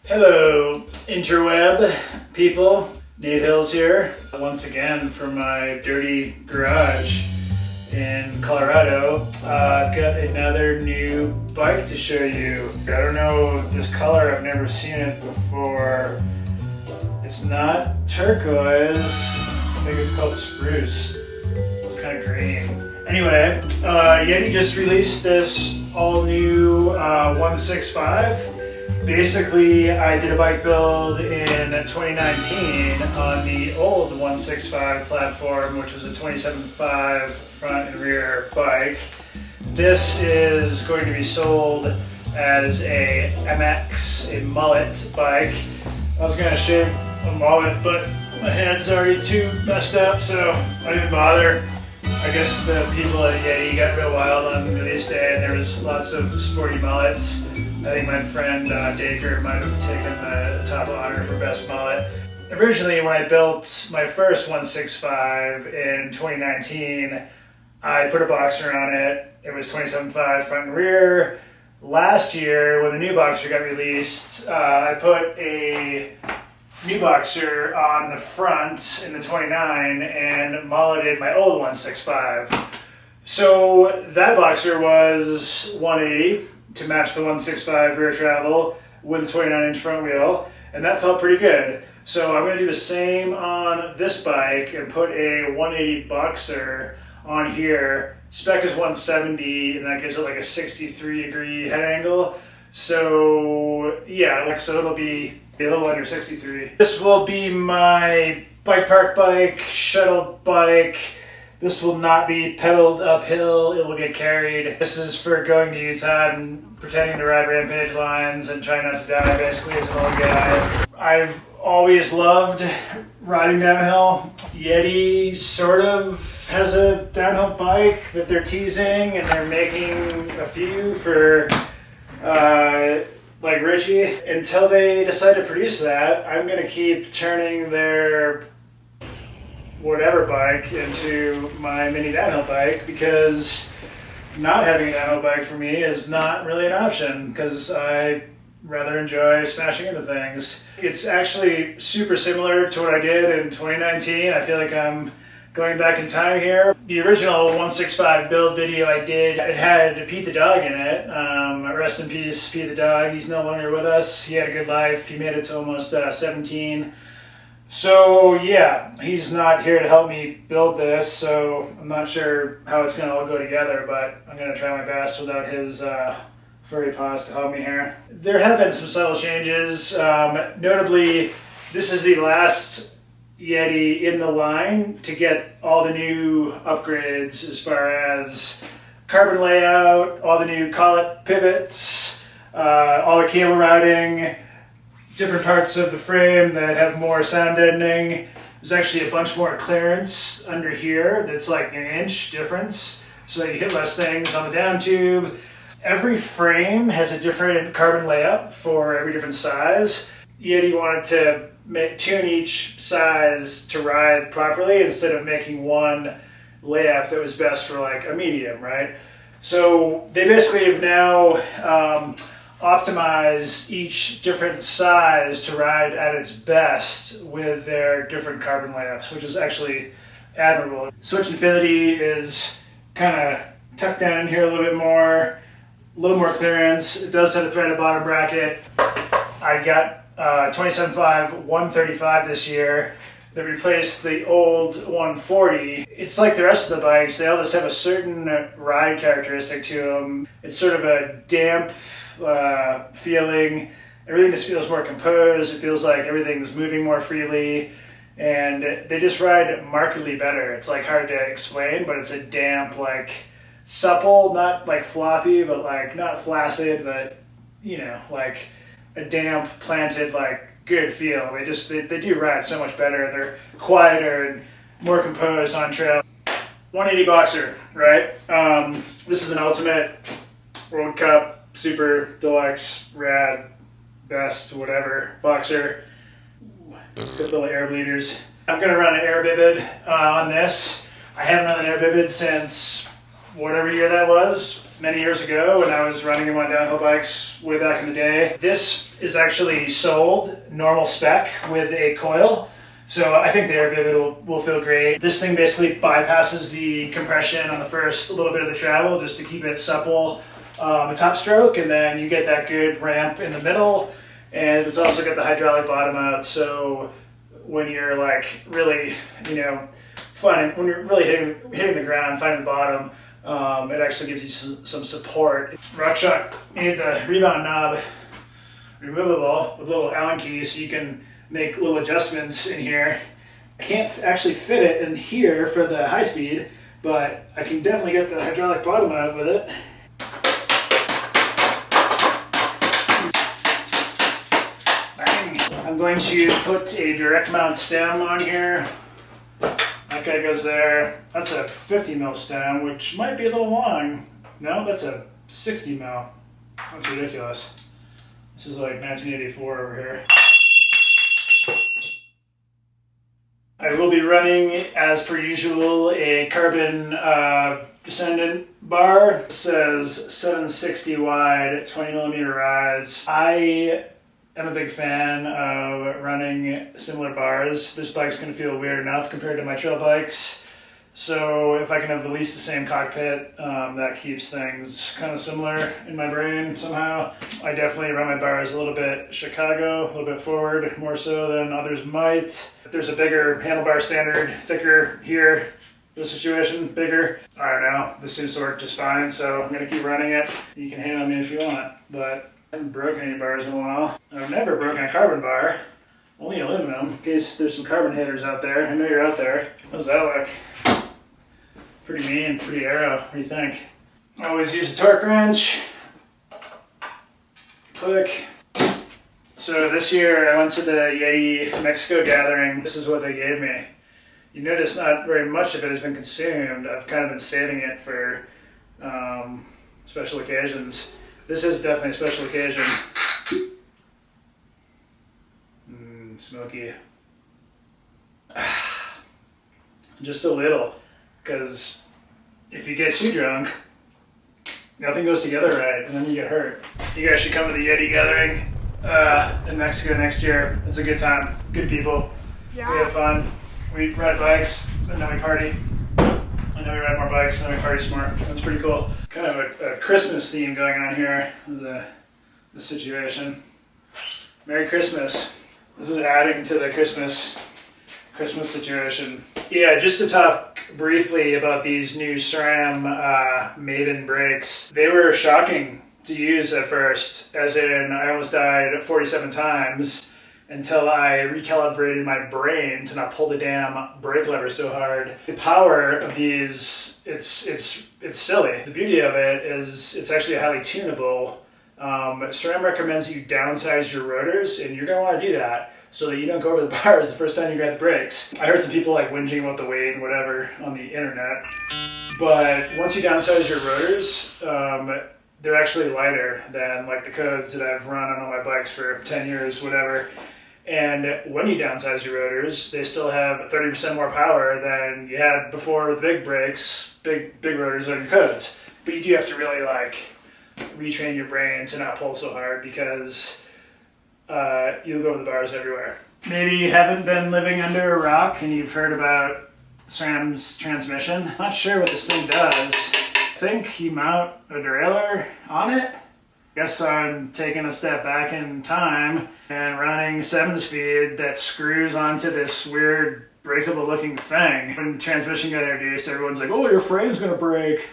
Hello, interweb people. Nate Hills here, once again from my dirty garage in Colorado. I've got another new bike to show you. I don't know this color, I've never seen it before. It's not turquoise, I think it's called spruce. It's kind of green. Anyway, Yeti just released this all new 165. Basically, I did a bike build in 2019 on the old 165 platform, which was a 27.5 front and rear bike. This is going to be sold as a MX, a mullet bike. I was going to shave a mullet, but my head's already too messed up, so I didn't bother. I guess the people at Yeti got real wild on release day, and there was lots of sporty mullets. I think my friend Dacre might have taken the top honor for best mullet. Originally, when I built my first 165 in 2019, I put a boxer on it. It was 27.5 front and rear. Last year, when the new boxer got released, I put a new boxer on the front in the 29 and mulleted my old 165. So that boxer was 180 to match the 165 rear travel with a 29-inch front wheel, and that felt pretty good. So I'm going to do the same on this bike and put a 180 boxer on here. Spec is 170, and that gives it like a 63-degree head angle. So yeah, so it'll be a little under 63. This will be my bike park bike, shuttle bike. This will not be pedaled uphill, it will get carried. This is for going to Utah and pretending to ride rampage lines and trying not to die, basically, as an old guy. I've always loved riding downhill. Yeti sort of has a downhill bike that they're teasing, and they're making a few for like Richie. Until they decide to produce that, I'm gonna keep turning their whatever bike into my mini downhill bike, because not having a downhill bike for me is not really an option, because I rather enjoy smashing into things. It's actually super similar to what I did in 2019. I feel like I'm going back in time here. The original 165 build video I did, it had Pete the dog in it. Rest in peace, Pete the dog. He's no longer with us. He had a good life. He made it to almost 17. So yeah, he's not here to help me build this, so I'm not sure how it's going to all go together, but I'm going to try my best without his furry paws to help me here. There have been some subtle changes. Notably, this is the last Yeti in the line to get all the new upgrades as far as carbon layout, all the new collet pivots, all the cable routing, different parts of the frame that have more sound deadening. There's actually a bunch more clearance under here that's like an inch difference, so that you hit less things on the down tube. Every frame has a different carbon layup for every different size. Yeti wanted to tune each size to ride properly instead of making one layup that was best for like a medium, right? So they basically have now optimize each different size to ride at its best with their different carbon layups, which is actually admirable. Switch infinity is kind of tucked down in here a little bit more, a little more clearance. It does have a threaded bottom bracket. I got 27.5 135 this year that replaced the old 140. It's like the rest of the bikes, they all just have a certain ride characteristic to them. It's sort of a damp feeling. Everything just feels more composed. It feels like everything's moving more freely, and they just ride markedly better. It's like hard to explain, but it's a damp, like supple, not like floppy, but like not flaccid, but you know, like a damp, planted, like good feel. They do ride so much better. They're quieter and more composed on trail. 180 boxer, right? This is an ultimate World Cup super deluxe rad best whatever boxer. Good little air bleeders. I'm gonna run an air vivid on this. I haven't run an air vivid since whatever year that was, many years ago when I was running my downhill bikes way back in the day. This is actually sold normal spec with a coil. So I think the air pivot will feel great. This thing basically bypasses the compression on the first little bit of the travel just to keep it supple the top stroke, and then you get that good ramp in the middle. And it's also got the hydraulic bottom out, so when you're like really, when you're really hitting the ground, finding the bottom, it actually gives you some support. Rockshox made the rebound knob removable with a little Allen key, so you can make little adjustments in here. I can't actually fit it in here for the high speed, but I can definitely get the hydraulic bottom out with it. I'm going to put a direct mount stem on here. That guy goes there. That's a 50 mil stem, which might be a little long. No, that's a 60 mil. That's ridiculous. This is like 1984 over here. I will be running, as per usual, a carbon descendant bar. It says 760 wide, 20 millimeter rise. I am a big fan of running similar bars. This bike's going to feel weird enough compared to my trail bikes. So if I can have at least the same cockpit, that keeps things kind of similar in my brain somehow. I definitely run my bars a little bit Chicago, a little bit forward, more so than others might. There's a bigger handlebar standard, thicker here. This situation, bigger. I don't know, this seems to work just fine, so I'm going to keep running it. You can hate on me if you want, but I haven't broken any bars in a while. I've never broken a carbon bar, only aluminum, in case there's some carbon haters out there. I know you're out there. How's that look? Pretty mean, pretty aero. What do you think? Always use a torque wrench. Click. So this year I went to the Yeti Mexico gathering. This is what they gave me. You notice not very much of it has been consumed. I've kind of been saving it for special occasions. This is definitely a special occasion. Smoky. Just a little. Because if you get too drunk, nothing goes together right, and then you get hurt. You guys should come to the Yeti gathering in Mexico next year. It's a good time. Good people. Yeah. We have fun. We ride bikes, and then we party. And then we ride more bikes, and then we party some more. That's pretty cool. Kind of a Christmas theme going on here, the situation. Merry Christmas. This is adding to the Christmas situation. Yeah, just to talk briefly about these new SRAM Maven brakes. They were shocking to use at first, as in I almost died 47 times until I recalibrated my brain to not pull the damn brake lever so hard. The power of these, it's silly. The beauty of it is it's actually highly tunable. SRAM recommends you downsize your rotors, and you're going to want to do that so that you don't go over the bars the first time you grab the brakes. I heard some people like whinging about the weight and whatever on the internet, but once you downsize your rotors, they're actually lighter than like the codes that I've run on all my bikes for 10 years, whatever. And when you downsize your rotors, they still have 30% more power than you had before with big brakes, big rotors on your codes. But you do have to really like retrain your brain to not pull so hard, because you'll go over the bars everywhere. Maybe you haven't been living under a rock and you've heard about SRAM's transmission. Not sure what this thing does. I think you mount a derailleur on it. Guess I'm taking a step back in time and running 7-speed that screws onto this weird breakable looking thing. When transmission got introduced, everyone's like, oh, your frame's gonna break.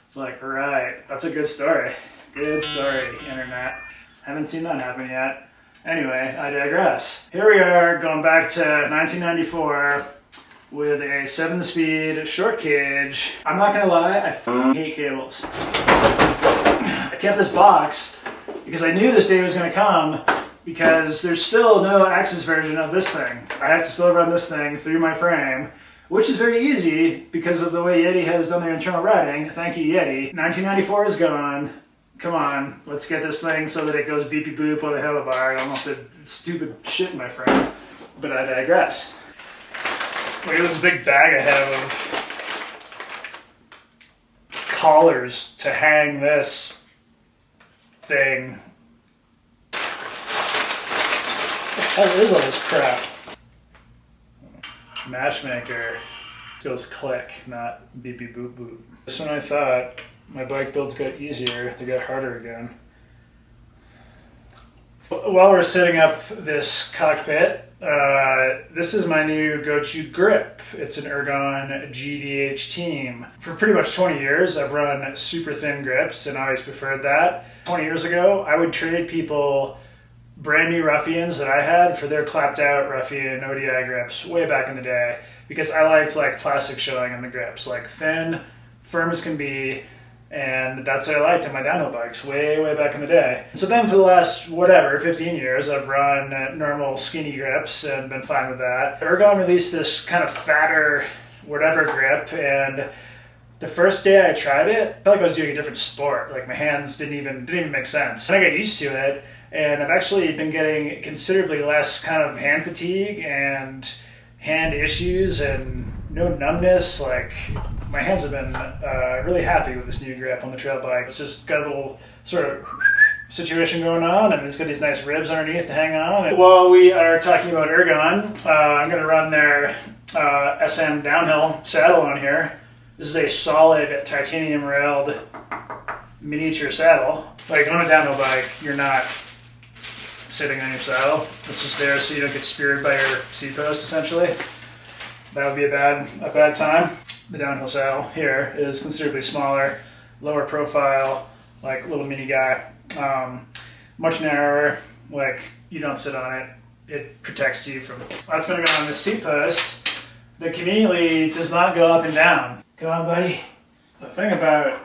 It's like, right, that's a good story. Good story, internet. Haven't seen that happen yet. Anyway, I digress. Here we are, going back to 1994 with a 7-speed short cage. I'm not gonna lie, I hate cables. I kept this box because I knew this day was gonna come, because there's still no Axis version of this thing. I have to still run this thing through my frame, which is very easy because of the way Yeti has done their internal routing. Thank you, Yeti. 1994 is gone. Come on, let's get this thing so that it goes beepy boop on the handlebar. I almost did stupid shit in my frame, but I digress. Look at this big bag I have of collars to hang this thing. What the hell is all this crap? Matchmaker. It goes click, not beep beep boop boop. Just when I thought my bike builds got easier, they got harder again. While we're setting up this cockpit, this is my new go-to grip. It's an Ergon GDH Team. For pretty much 20 years, I've run super thin grips and I always preferred that. 20 years ago, I would trade people brand new ruffians that I had for their clapped out ruffian ODI grips way back in the day, because I liked like plastic showing in the grips, like thin, firm as can be, and that's what I liked on my downhill bikes way back in the day. So then for the last, 15 years, I've run normal skinny grips and been fine with that. Ergon released this kind of fatter whatever grip, and the first day I tried it, I felt like I was doing a different sport. Like my hands didn't even make sense. And I got used to it, and I've actually been getting considerably less kind of hand fatigue and hand issues and no numbness. Like my hands have been really happy with this new grip on the trail bike. It's just got a little sort of situation going on, and it's got these nice ribs underneath to hang on. And while we are talking about Ergon, I'm going to run their SRAM downhill saddle on here. This is a solid titanium railed miniature saddle. Like on a downhill bike, you're not sitting on your saddle. It's just there so you don't get speared by your seat post, essentially. That would be a bad time. The downhill saddle here is considerably smaller, lower profile, like little mini guy. Much narrower, like you don't sit on it. It protects you from... That's going to go on this seat post that conveniently does not go up and down. Come on, buddy. The thing about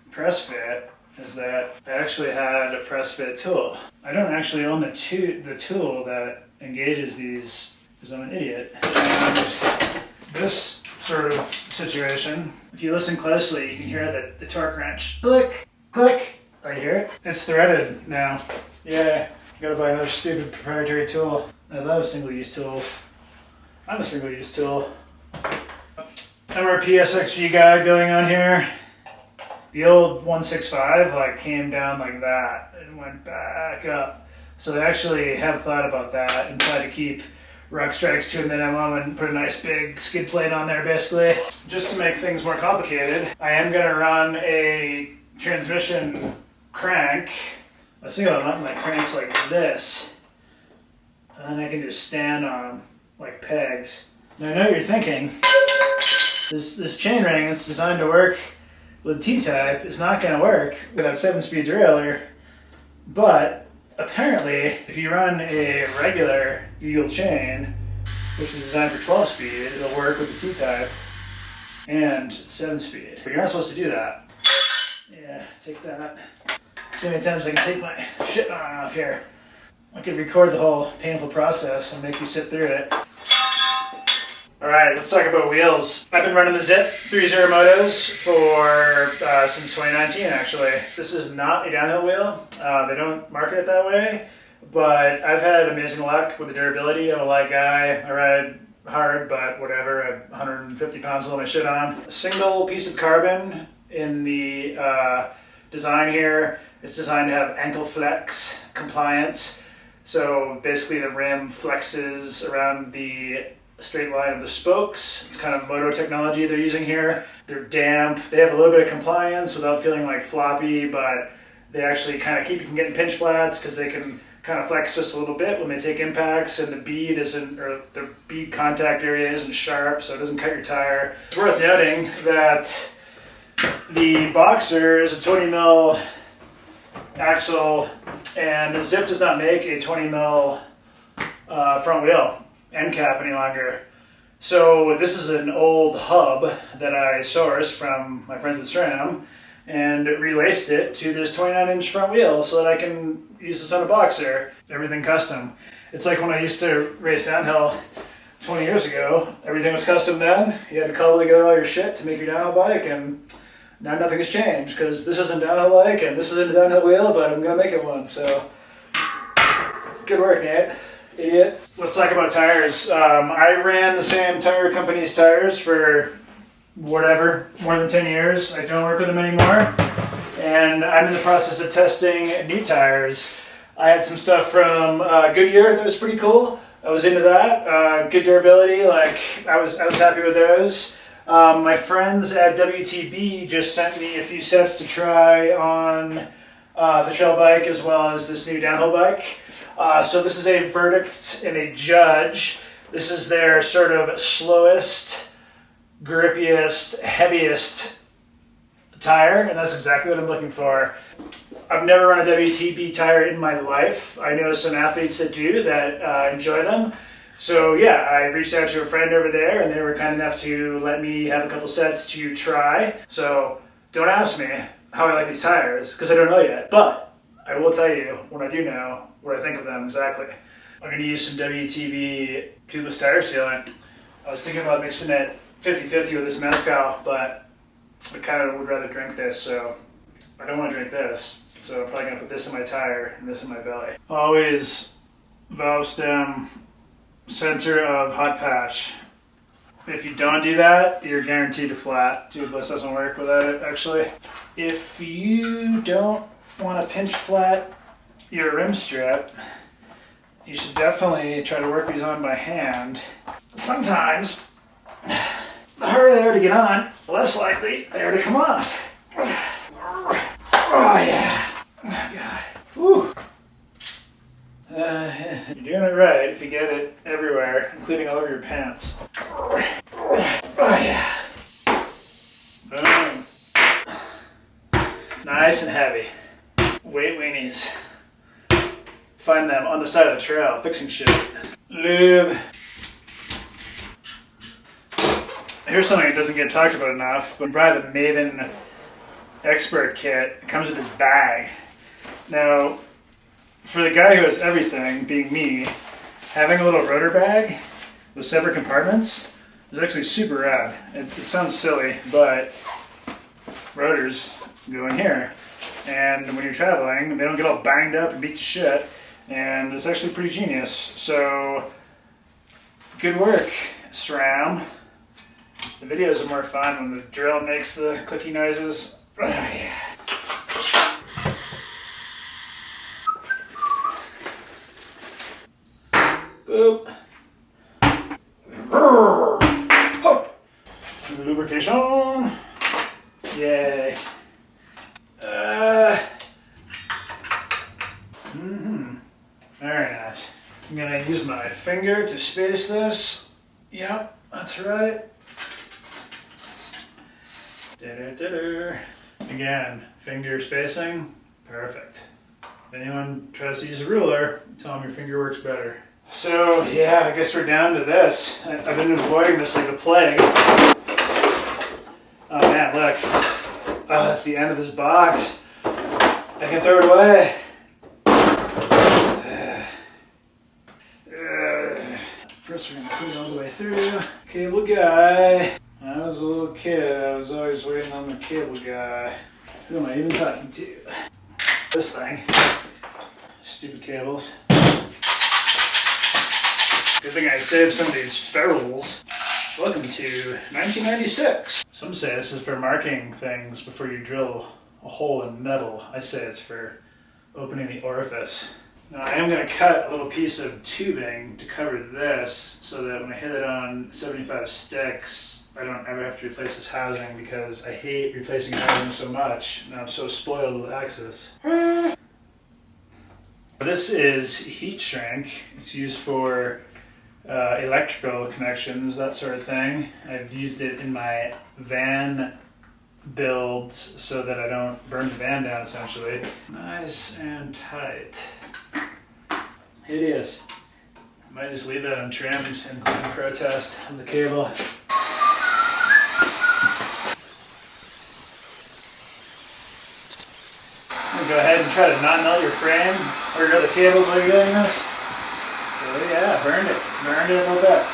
press fit is that I actually had a press fit tool. I don't actually own the tool that engages these because I'm an idiot. And this sort of situation, if you listen closely, you can hear the torque wrench. Click, click. Oh, you hear it? It's threaded now. Yeah, gotta buy another stupid proprietary tool. I love single-use tools. I'm a single-use tool. MRP SXG guide going on here. The old 165 like came down like that and went back up. So they actually have thought about that and tried to keep Rockshox to a minimum and put a nice big skid plate on there basically. Just to make things more complicated, I am going to run a transmission crank. I was thinking about mounting my cranks like this, and then I can just stand on them like pegs. Now I know what you're thinking. This chain ring that's designed to work with T-type is not going to work with that 7-speed derailleur, but apparently if you run a regular Eagle chain, which is designed for 12-speed, it'll work with the T-type and 7-speed. But you're not supposed to do that. Yeah, take that. Let's see how many times I can take my shit on and off here. I could record the whole painful process and make you sit through it. Alright, let's talk about wheels. I've been running the Zipp 3.0 motos for since 2019 actually. This is not a downhill wheel. They don't market it that way, but I've had amazing luck with the durability. I'm a light guy. I ride hard, but whatever. I have 150 pounds with all my shit on. A single piece of carbon in the design here. It's designed to have ankle flex compliance. So basically the rim flexes around the straight line of the spokes. It's kind of moto technology they're using here. They're damp. They have a little bit of compliance without feeling like floppy, but they actually kind of keep you from getting pinch flats because they can kind of flex just a little bit when they take impacts, and the bead isn't, or the bead contact area isn't sharp, so it doesn't cut your tire. It's worth noting that the Boxer is a 20 mil axle, and Zipp does not make a 20 mil front wheel end cap any longer. So this is an old hub that I sourced from my friends at SRAM and relaced it to this 29-inch front wheel so that I can use this on a Boxer. Everything custom. It's like when I used to race downhill 20 years ago. Everything was custom then. You had to cobble together all your shit to make your downhill bike, and now nothing has changed because this isn't a downhill bike and this isn't a downhill wheel, but I'm going to make it one. So good work, Nate. Idiot. Let's talk about tires. I ran the same tire company's tires for whatever, more than 10 years. I don't work with them anymore. And I'm in the process of testing new tires. I had some stuff from Goodyear that was pretty cool. I was into that. Good durability, like I was happy with those. My friends at WTB just sent me a few sets to try on the trail bike as well as this new downhill bike. So this is a verdict and a judge. This is their sort of slowest, grippiest, heaviest tire, and that's exactly what I'm looking for. I've never run a WTB tire in my life. I know some athletes that do that enjoy them. So yeah, I reached out to a friend over there and they were kind enough to let me have a couple sets to try. So don't ask me how I like these tires because I don't know yet, but I will tell you when I do know what I think of them exactly. I'm going to use some WTB tubeless tire sealant. I was thinking about mixing it 50-50 with this mezcal, but I kind of would rather drink this, so I don't want to drink this. So I'm probably going to put this in my tire and this in my belly. Always valve stem, center of hot patch. If you don't do that, you're guaranteed to flat. Tubeless doesn't work without it, actually. If you don't want to pinch flat your rim strip, you should definitely try to work these on by hand. Sometimes, the harder they are to get on, the less likely they are to come off. Oh yeah. Oh god. Woo. You're doing it right if you get it everywhere, including all over your pants. Oh yeah. Boom. Nice and heavy. Weight weenies. Find them on the side of the trail, fixing shit. Lube. Here's something that doesn't get talked about enough. When you buy the Maven Expert Kit, it comes with this bag. Now, for the guy who has everything, being me, having a little rotor bag with separate compartments is actually super rad. It sounds silly, but rotors go in here. And when you're traveling, they don't get all banged up and beat to shit. And it's actually pretty genius. So, good work, SRAM. The videos are more fun when the drill makes the clicky noises. Oh, yeah. Boop. Lubrication. Yay. Very nice. I'm gonna use my finger to space this. Yep, that's right. Again, finger spacing, perfect. If anyone tries to use a ruler, tell them your finger works better. So yeah, I guess we're down to this. I've been avoiding this like the plague. Oh man, look. Oh, that's the end of this box. I can throw it away. First we're going to clean all the way through. Cable guy. When I was a little kid, I was always waiting on the cable guy. Who am I even talking to? This thing. Stupid cables. Good thing I saved some of these ferrules. Welcome to 1996. Some say this is for marking things before you drill a hole in metal. I say it's for opening the orifice. Now I am going to cut a little piece of tubing to cover this so that when I hit it on 75 sticks, I don't ever have to replace this housing because I hate replacing housing so much and I'm so spoiled with access. This is heat shrink. It's used for electrical connections, that sort of thing. I've used it in my van builds so that I don't burn the van down essentially. Nice and tight. Hideous. I might just leave that untrimmed in protest of the cable. I'm gonna go ahead and try to not melt your frame or your other cables while you're doing this. Oh yeah, burned it. Burned it a little bit.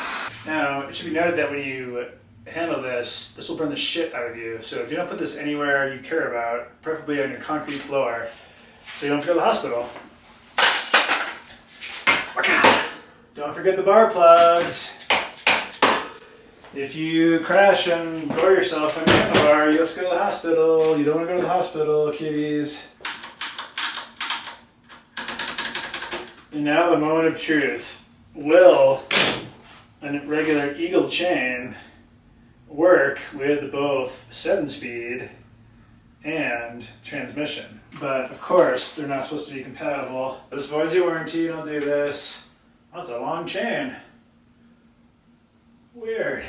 Now, it should be noted that when you handle this, this will burn the shit out of you. So do not put this anywhere you care about, preferably on your concrete floor, so you don't have to go to the hospital. Don't forget the bar plugs. If you crash and gore yourself on your handlebar, you have to go to the hospital. You don't want to go to the hospital, kitties. And now the moment of truth. Will a regular Eagle chain work with both 7-speed and transmission? But of course, they're not supposed to be compatible. This voids your warranty, don't do this. Oh, it's a long chain. Weird.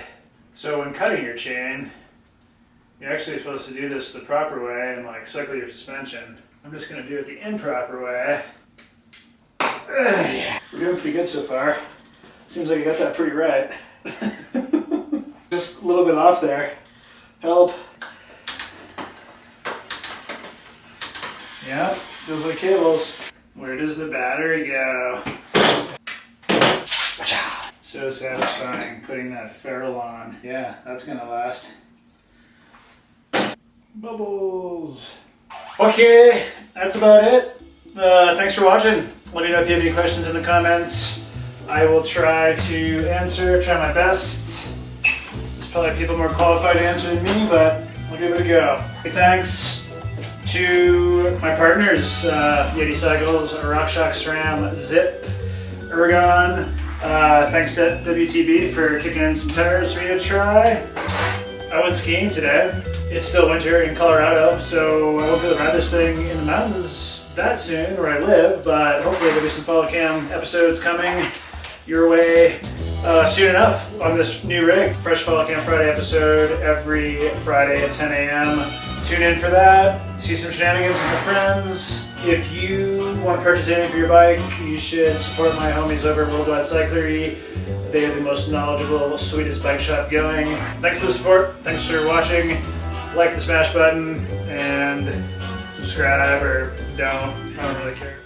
So when cutting your chain, you're actually supposed to do this the proper way and like cycle your suspension. I'm just gonna do it the improper way. We're doing pretty good so far. Seems like I got that pretty right. Just a little bit off there. Help. Yeah, those are the cables. Where does the battery go? So satisfying putting that ferrule on. Yeah, that's gonna last. Bubbles. Okay, that's about it. Thanks for watching. Let me know if you have any questions in the comments. I will try to answer, try my best. There's probably people more qualified to answer than me, but I'll give it a go. Thanks to my partners, Yeti Cycles, Rockshox, SRAM, Zipp, Ergon. Thanks to WTB for kicking in some tires for me to try. I went skiing today. It's still winter in Colorado, so I won't be able to ride this thing in the mountains that soon where I live, but hopefully there'll be some Follow Cam episodes coming your way soon enough on this new rig. Fresh Follow Cam Friday episode every Friday at 10 a.m. Tune in for that. See some shenanigans with my friends. If you want to purchase anything for your bike, you should support my homies over at Worldwide Cyclery. They are the most knowledgeable, sweetest bike shop going. Thanks for the support. Thanks for watching. Like the smash button and subscribe or don't. I don't really care.